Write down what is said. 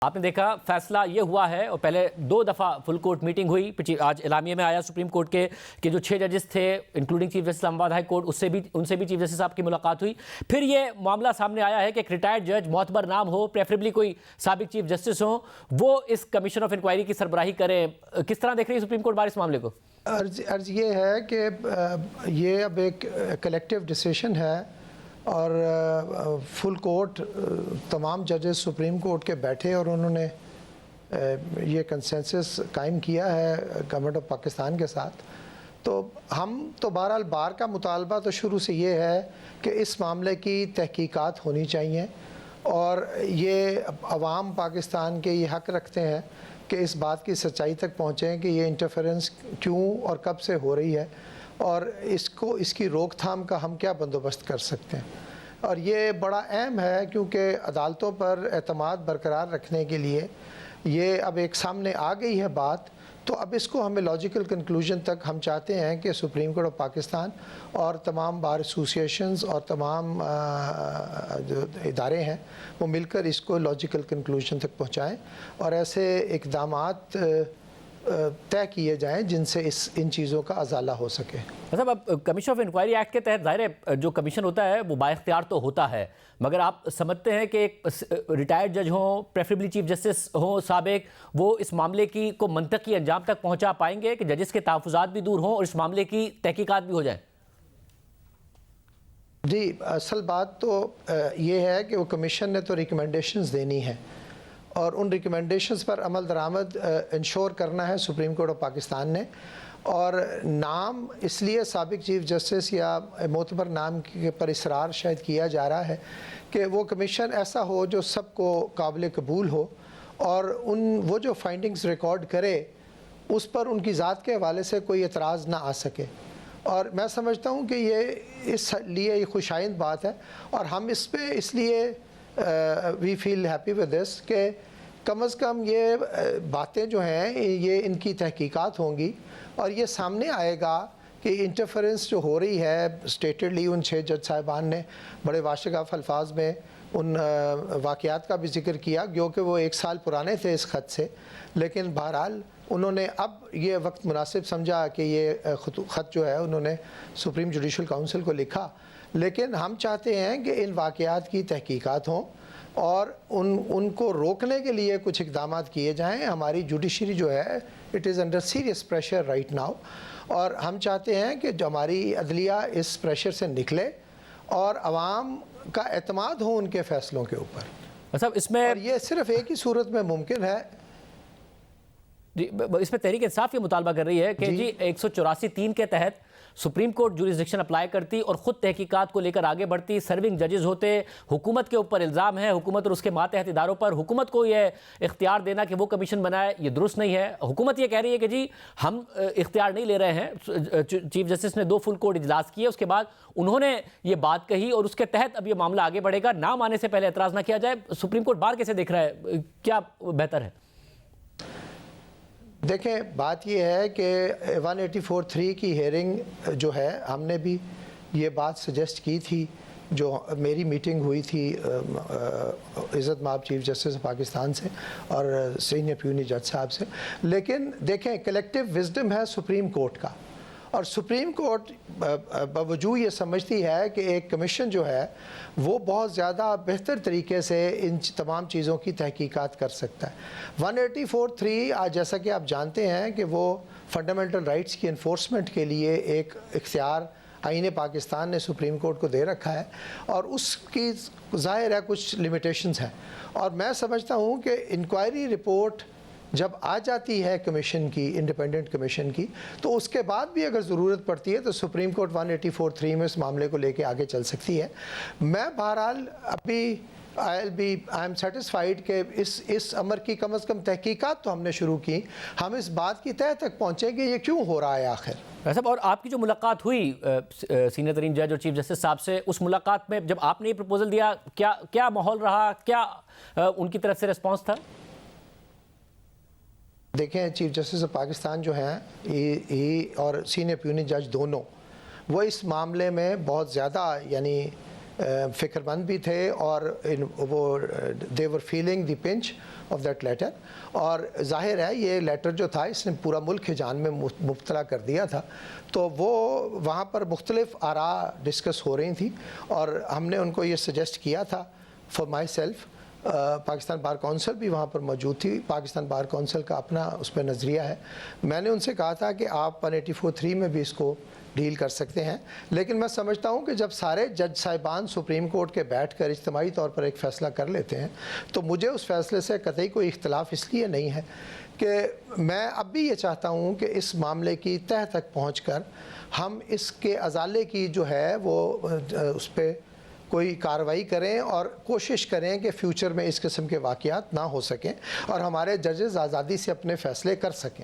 آپ نے دیکھا فیصلہ یہ ہوا ہے، اور پہلے 2 دفعہ فل کورٹ میٹنگ ہوئی، آج اعلامیے میں آیا سپریم کورٹ کے کہ جو 6 ججز تھے انکلوڈنگ چیف جسٹس اسلام آباد ہائی کورٹ، ان سے بھی چیف جسٹس صاحب کی ملاقات ہوئی۔ پھر یہ معاملہ سامنے آیا ہے کہ ایک ریٹائرڈ جج معتبر نام ہو، پریفریبلی کوئی سابق چیف جسٹس ہو، وہ اس کمیشن آف انکوائری کی سربراہی کریں۔ کس طرح دیکھ رہی ہے سپریم کورٹ بار اس معاملے کو؟ عرض یہ ہے کہ یہ اب ایک کلیکٹیو ڈیسیشن ہے، اور فل کورٹ تمام ججز سپریم کورٹ کے بیٹھے اور انہوں نے یہ کنسنسس قائم کیا ہے گورنمنٹ آف پاکستان کے ساتھ۔ تو ہم تو بہرحال بار کا مطالبہ تو شروع سے یہ ہے کہ اس معاملے کی تحقیقات ہونی چاہیے، اور یہ عوام پاکستان کے یہ حق رکھتے ہیں کہ اس بات کی سچائی تک پہنچیں کہ یہ انٹرفیرنس کیوں اور کب سے ہو رہی ہے، اور اس کی روک تھام کا ہم کیا بندوبست کر سکتے ہیں۔ اور یہ بڑا اہم ہے کیونکہ عدالتوں پر اعتماد برقرار رکھنے کے لیے یہ اب ایک سامنے آ گئی ہے بات، تو اب اس کو ہمیں لاجیکل کنکلوژن تک ہم چاہتے ہیں کہ سپریم کورٹ آف پاکستان اور تمام بار ایسوسیشنز اور تمام جو ادارے ہیں وہ مل کر اس کو لاجیکل کنکلوژن تک پہنچائیں، اور ایسے اقدامات طے کیے جائیں جن سے ان چیزوں کا ازالہ ہو سکے۔ مطلب اب کمیشن آف انکوائری ایکٹ کے تحت ظاہر ہے جو کمیشن ہوتا ہے وہ بااختیار تو ہوتا ہے، مگر آپ سمجھتے ہیں کہ ایک ریٹائرڈ جج ہوں، پریفریبلی چیف جسٹس ہوں سابق، وہ اس معاملے کو منطقی انجام تک پہنچا پائیں گے کہ ججز کے تحفظات بھی دور ہوں اور اس معاملے کی تحقیقات بھی ہو جائیں؟ جی، اصل بات تو یہ ہے کہ وہ کمیشن نے تو ریکمنڈیشنز دینی ہیں، اور ان ریکمنڈیشنز پر عمل درآمد انشور کرنا ہے سپریم کورٹ آف پاکستان نے۔ اور نام اس لیے سابق چیف جسٹس یا معتبر نام پر اصرار شاید کیا جا رہا ہے کہ وہ کمیشن ایسا ہو جو سب کو قابل قبول ہو، اور وہ جو فائنڈنگز ریکارڈ کرے اس پر ان کی ذات کے حوالے سے کوئی اعتراض نہ آ سکے۔ اور میں سمجھتا ہوں کہ یہ اس لیے یہ خوشائند بات ہے، اور ہم اس لیے وی فیل ہیپی ود دس کہ کم از کم یہ باتیں جو ہیں یہ ان کی تحقیقات ہوں گی، اور یہ سامنے آئے گا کہ انٹرفیرنس جو ہو رہی ہے اسٹیٹڈلی ان 6 جج صاحبان نے بڑے واشگاف الفاظ میں ان واقعات کا بھی ذکر کیا، کیونکہ وہ 1 سال پرانے تھے اس خط سے، لیکن بہرحال انہوں نے اب یہ وقت مناسب سمجھا کہ یہ خط جو ہے انہوں نے سپریم جوڈیشل کونسل کو لکھا۔ لیکن ہم چاہتے ہیں کہ ان واقعات کی تحقیقات ہوں اور ان کو روکنے کے لیے کچھ اقدامات کیے جائیں۔ ہماری جوڈیشری جو ہے it is under serious pressure right now, اور ہم چاہتے ہیں کہ جو ہماری عدلیہ اس پریشر سے نکلے اور عوام کا اعتماد ہو ان کے فیصلوں کے اوپر۔ مطلب اس میں، اور یہ صرف ایک ہی صورت میں ممکن ہے۔ جی، اس میں تحریک انصاف یہ مطالبہ کر رہی ہے کہ جی 184(3) کے تحت سپریم کورٹ جوریسڈکشن اپلائی کرتی اور خود تحقیقات کو لے کر آگے بڑھتی، سرونگ ججز ہوتے، حکومت کے اوپر الزام ہے، حکومت اور اس کے ماتحت اداروں پر، حکومت کو یہ اختیار دینا کہ وہ کمیشن بنائے یہ درست نہیں ہے۔ حکومت یہ کہہ رہی ہے کہ جی ہم اختیار نہیں لے رہے ہیں۔ چیف جسٹس نے 2 فل کورٹ اجلاس کیے، اس کے بعد انہوں نے یہ بات کہی، اور اس کے تحت اب یہ معاملہ آگے بڑھے گا، نام آنے سے پہلے اعتراض نہ کیا جائے۔ سپریم کورٹ بار کیسے دیکھ رہا ہے، کیا بہتر ہے؟ دیکھیں، بات یہ ہے کہ 184(3) کی ہیئرنگ جو ہے ہم نے بھی یہ بات سجیسٹ کی تھی، جو میری میٹنگ ہوئی تھی عزت مآب چیف جسٹس پاکستان سے اور سینئر پیونی جج صاحب سے۔ لیکن دیکھیں، کلیکٹیو وزڈم ہے سپریم کورٹ کا، اور سپریم کورٹ باوجود یہ سمجھتی ہے کہ ایک کمیشن جو ہے وہ بہت زیادہ بہتر طریقے سے ان تمام چیزوں کی تحقیقات کر سکتا ہے۔ 184(3) آج جیسا کہ آپ جانتے ہیں کہ وہ فنڈامنٹل رائٹس کی انفورسمنٹ کے لیے ایک اختیار آئین پاکستان نے سپریم کورٹ کو دے رکھا ہے، اور اس کی ظاہر ہے کچھ لیمیٹیشنز ہیں، اور میں سمجھتا ہوں کہ انکوائری رپورٹ جب آ جاتی ہے کمیشن کی، انڈیپینڈنٹ کمیشن کی، تو اس کے بعد بھی اگر ضرورت پڑتی ہے تو سپریم کورٹ 184(3) میں اس معاملے کو لے کے آگے چل سکتی ہے۔ میں بہرحال ابھی آئی ایم سیٹسفائیڈ کہ اس امر کی کم از کم تحقیقات تو ہم نے شروع کی، ہم اس بات کی تہہ تک پہنچیں کہ یہ کیوں ہو رہا ہے آخر۔ صاحب، اور آپ کی جو ملاقات ہوئی سینئر ترین جج اور چیف جسٹس صاحب سے، اس ملاقات میں جب آپ نے یہ پروپوزل دیا، کیا ماحول رہا، کیا ان کی طرف سے ریسپانس تھا؟ دیکھیں، چیف جسٹس آف پاکستان جو ہیں اور سینئر پیونی جج دونوں، وہ اس معاملے میں بہت زیادہ فکر مند بھی تھے اور وہ they were feeling the punch of that letter. اور ظاہر ہے یہ لیٹر جو تھا اس نے پورا ملک ہجان میں مبتلا کر دیا تھا. تو وہ وہاں پر مختلف آراء ڈسکس ہو رہی تھیں اور ہم نے ان کو یہ سجیسٹ کیا تھا for my self. Pakistan bar council بھی وہاں پر موجود تھی. پاکستان بار کونسل کا اپنا اس پہ نظریہ ہے. میں نے ان سے کہا تھا کہ آپ 184(3) میں بھی اس کو ڈیل کر سکتے ہیں. لیکن میں سمجھتا ہوں کہ جب سارے جج صاحبان سپریم کورٹ کے بیٹھ کر اجتماعی طور پر ایک فیصلہ کر لیتے ہیں تو مجھے اس فیصلے سے قطعی کوئی اختلاف اس لیے نہیں ہے کہ میں اب بھی یہ چاہتا ہوں کہ اس معاملے کی تہہ تک پہنچ کر ہم اس کے ازالے کی جو ہے وہ اس پہ کوئی کارروائی کریں اور کوشش کریں کہ فیوچر میں اس قسم کے واقعات نہ ہو سکیں اور ہمارے ججز آزادی سے اپنے فیصلے کر سکیں.